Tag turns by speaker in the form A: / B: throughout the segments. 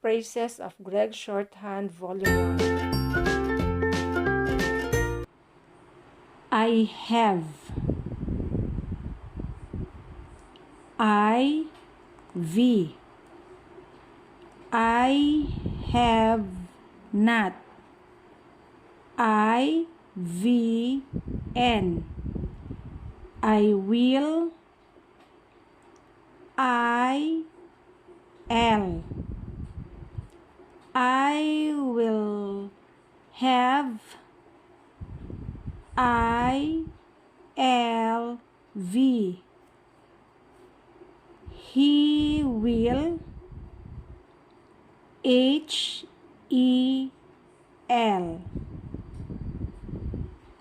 A: Phrases of Gregg Shorthand Volume 1. I have. I have not. I will. I will have. He will.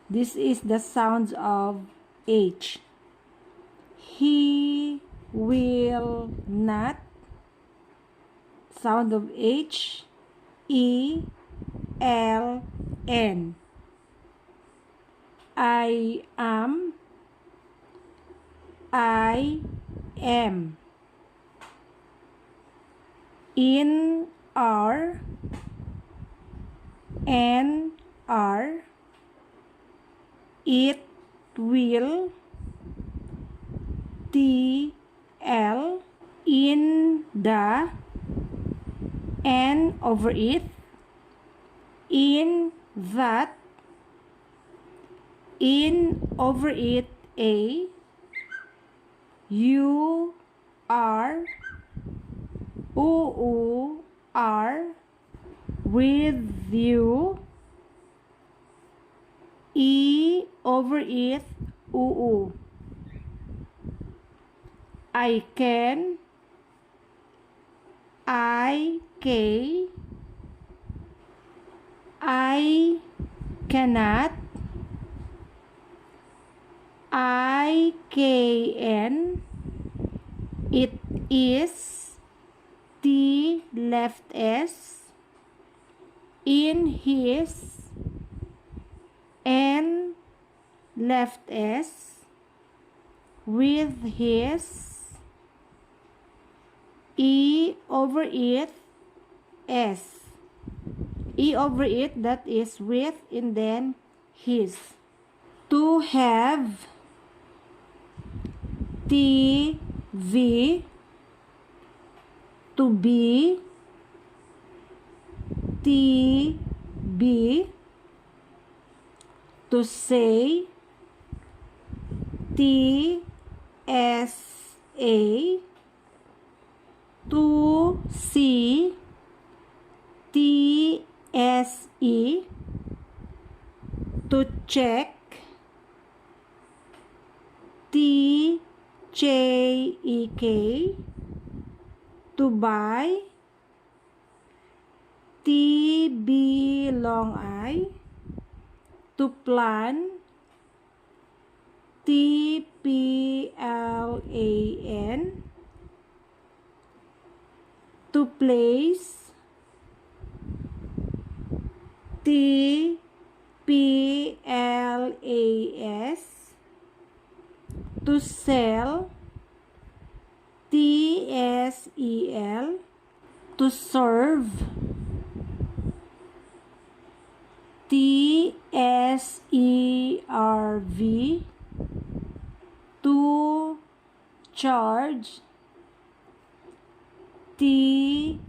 A: This is the sounds of H. He will not. Sound of H. E-L-N. I am. In are. It will. TL. In the. N over it. In that. In over it. A. You are. Are. With you. E over it. I can. I cannot. I can. It is. T left S. In his. N left S. With his. E over it. S. E over it, that is with, and then his. To have. TV. To be. TB. To say. TSA. To see. TSE. To check. TJEK. To buy. TB long I. To plan. TPLAN. To place. TPLAS. To sell. TSEL. To serve. TSERV. To charge. TJARJ.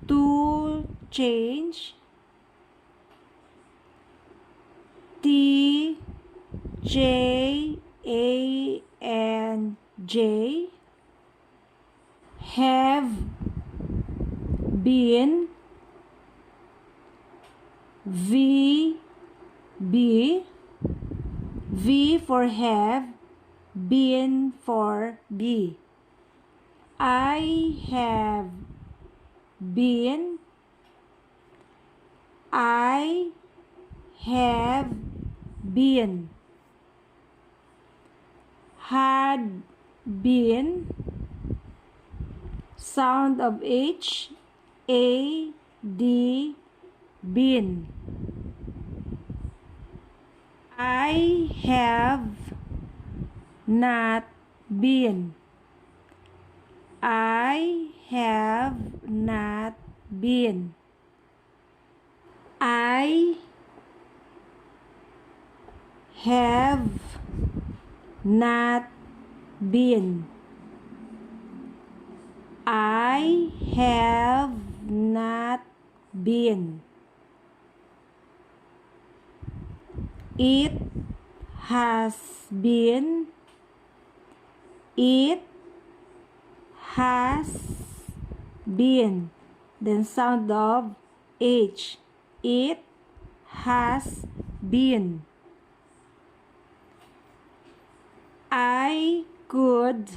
A: To change. TJANJ. Have been. VB. V for have. Been for be. I have been. I have been. Had been. Sound of H. A. D. Been. I have not been. I have not been. I have not been. I have not been. It has been. It has been. Then sound of H. It has been. I could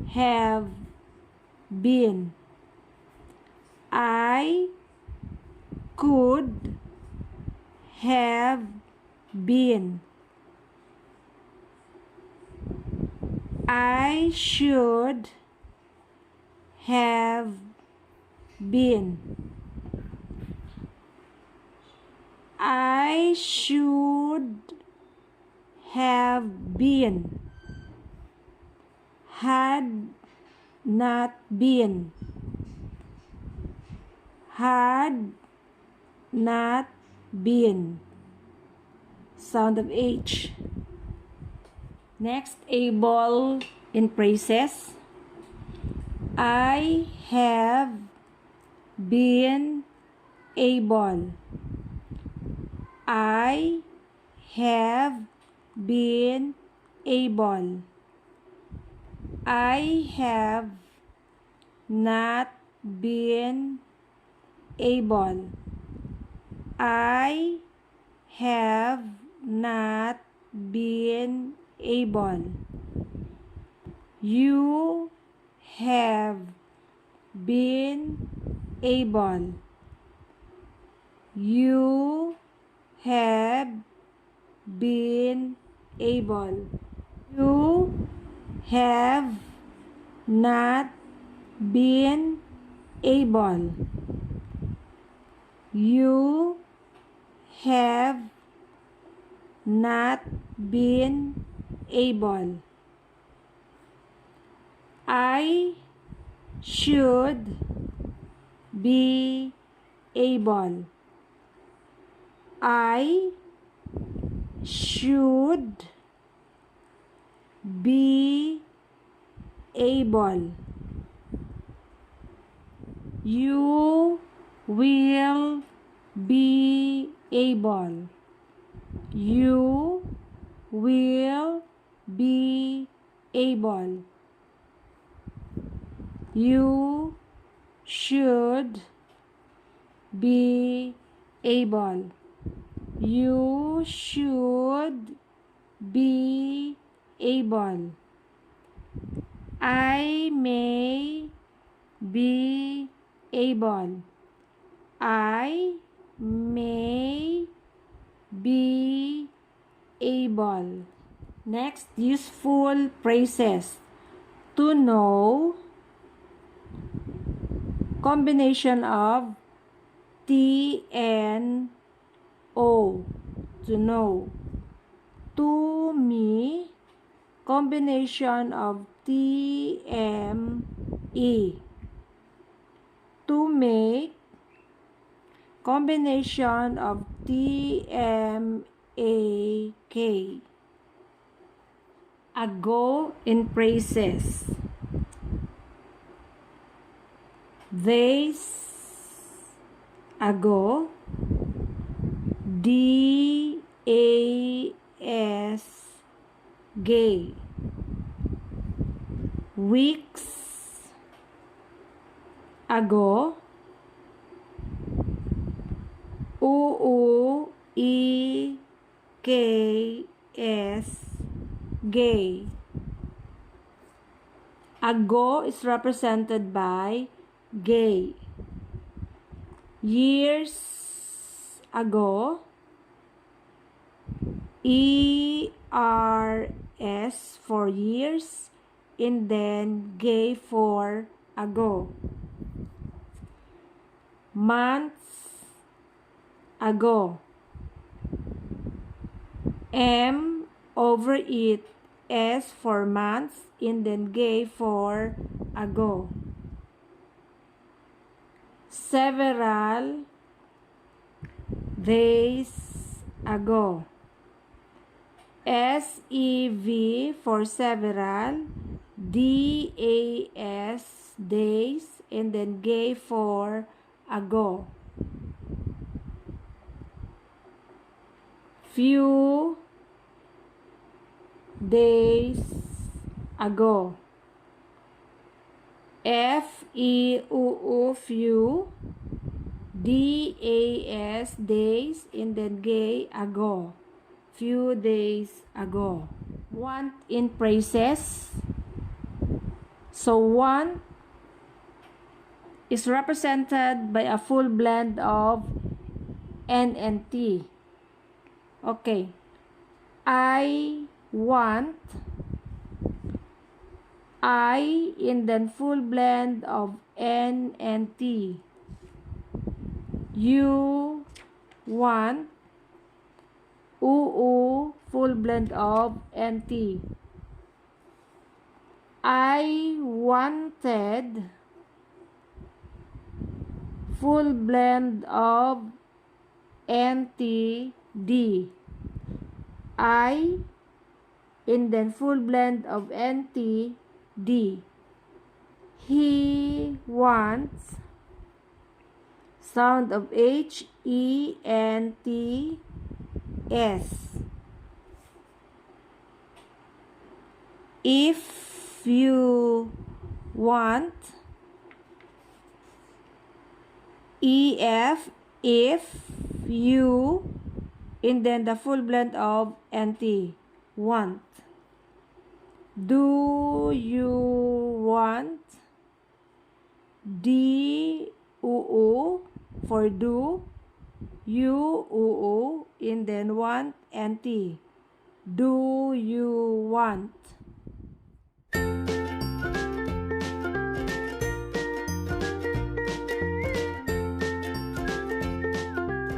A: have been. I could have been. I should have been. I should have been. Had not been. Had not been. Sound of H. Next, able in phrases. I have been able. I have been able. I have not been able. I have not been able. You have been able. You have been able. You have not been able. You have not been able. I should be able. I should be able. You will be able. You will be able. You should be able. You should be able. I may be able. I may be able. Next, useful phrases. To know, combination of T and O. To know. To me, combination of T, M, E. To make, combination of T, M, A, K. Ago in phrases. Days ago. D-A-S, gay. Weeks ago. U-U-E-K-S, gay. Ago is represented by gay. Years ago. E-R-S for years, and then gay for ago. Months ago. M over it, S for months, and then gay for ago. Several days ago. SEV for several, DAS days, and then gay for ago. Few days ago. FEUU few, DAS days, and then gay ago. Few days ago. Want in phrases. So want is represented by a full blend of N and T. Okay. I want. I in the full blend of N and T. You want. UU full blend of NT. I wanted full blend of NTD. I in the full blend of NTD. He wants sound of H, E, N, T, S. If you want, EF, if you, and then the full blend of NT, want. Do you want? D, UU for do, U, UU, and then want, NT. Do you want?